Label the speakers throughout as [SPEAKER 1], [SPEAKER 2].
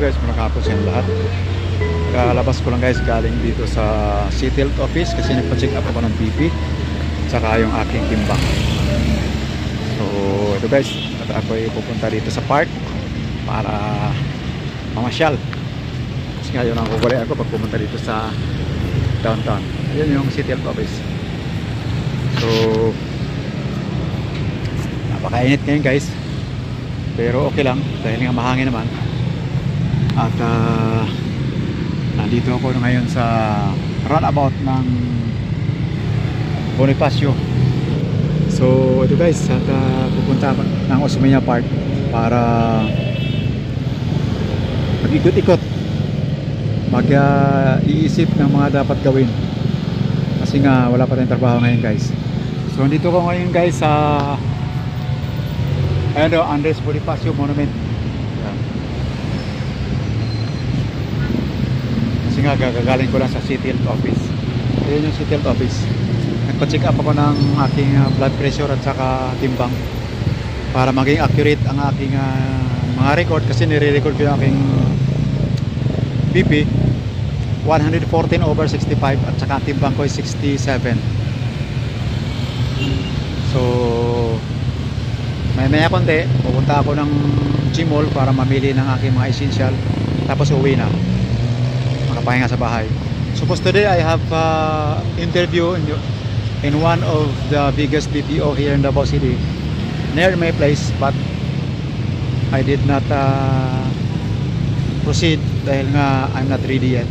[SPEAKER 1] guys, magandang hapon sa inyo lahat. Kalabas ko lang guys galing dito sa City Health Office kasi nagpa-check up ako ng BP tsaka yung aking timbang. So ito guys, at ako ay pupunta dito sa park para mamasyal. Kasi ngayon ang kukulay ako pag pumunta dito sa downtown. Ayan yung City Health Office. So napakainit ngayon guys, pero okay lang dahil nga mahangin naman. At nandito ako ngayon sa runabout ng Bonifacio. So ito guys, at pupunta ako ng Osmeña Park para mag-ikot-ikot, mag-iisip ng mga dapat gawin kasi nga wala pa tayong trabaho ngayon guys. So nandito ko ngayon guys sa Andres Bonifacio Monument. Kasi nga gagaling ko lang sa City Health Office. Ayan yung City Health Office. Nagpa-check up ako ng aking blood pressure at saka timbang para maging accurate ang aking mga record, kasi nire-record ko yung aking BP 114/65 at saka timbang ko ay 67. So maya konti pupunta ako ng Gmall para mamili ng aking mga essential, tapos uwi na, makapahinga sa bahay. Suppose today I have interview in one of the biggest BPO here in Davao City near my place, but I did not proceed dahil nga I'm not ready yet.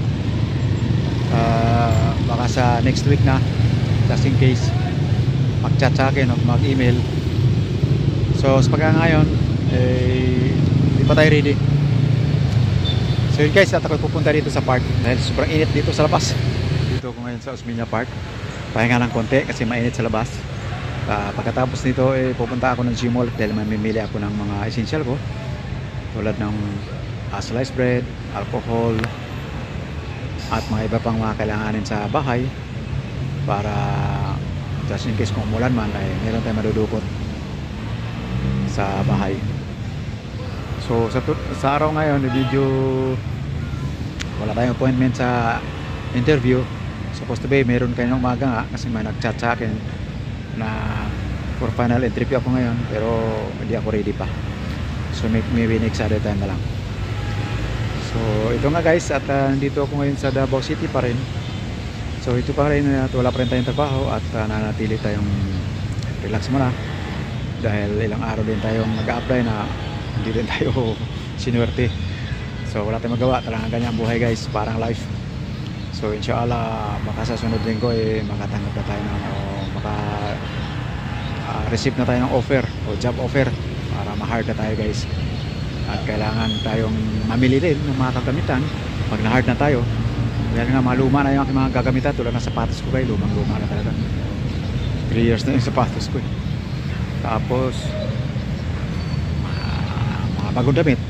[SPEAKER 1] Baka sa next week na, just in case mag-chat sa akin o mag-email. So sa pagka ngayon hindi pa tayo ready. So yun guys, at ako pupunta dito sa park dahil sobrang init dito sa labas. Dito ako ngayon sa Osmeña Park, pahinga ng konti kasi mainit sa labas. Pagkatapos nito pupunta ako ng Gmall dahil mamimili ako ng mga essential ko, tulad ng sliced bread, alcohol at mga iba pang mga kailanganin sa bahay, para just in case kung umulan man ay meron tayong madudukot sa bahay. So sa araw ngayon medyo wala tayong appointment sa interview. Supposed to be meron kayo ng umaga nga kasi may nag-chat sa akin na for final interview ako ngayon, pero hindi ako ready pa. So maybe next other time na lang. So ito nga guys, at nandito ako ngayon sa Davao City pa rin. So ito pa rin at wala pa rin tayong trabaho at nanatili tayong relax muna dahil ilang araw din tayong nag-a-apply na hindi din tayo sinuwerte. So wala tayong magawa, talagang ganyan ang buhay guys, parang life. So inshallah baka sa sunod linggo makatanggap na tayo ng receive na tayo ng offer o job offer para ma-hard na tayo guys. At kailangan tayong mamili din ng mga kagamitan pag na-hard na tayo, dahil nga maluma na yung aking mga gagamitan, tulad ng sapatos ko guys, lumang-luma na talaga. 3 years na yung sapatos ko Tapos mga bagong damit.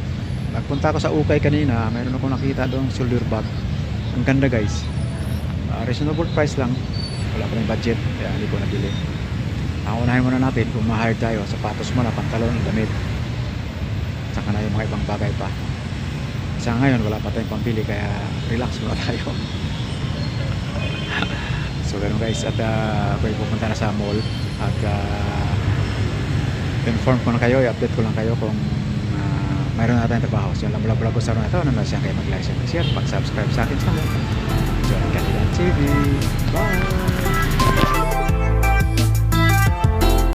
[SPEAKER 1] Nagpunta ako sa Ukay kanina, mayroon ako nakita doon shoulder bag, ang ganda guys. Reasonable price lang, wala pa rin budget kaya hindi ko nabili. Ang unahin muna natin kung ma-hire tayo, sapatos muna, pantalon, damit, saka na yung mga ibang bagay pa. Sa ngayon wala pa tayong pambili kaya relax muna tayo. So ganun guys, at ako pupunta na sa mall at inform ko na kayo, i-update ko lang kayo kung mayroon na tayong trabaho. So yun lang, vlog ko sa ron na ito. Nandun siya kayo mag-like, share, mag-subscribe sa akin sa channel. So, Kanilan TV. Bye!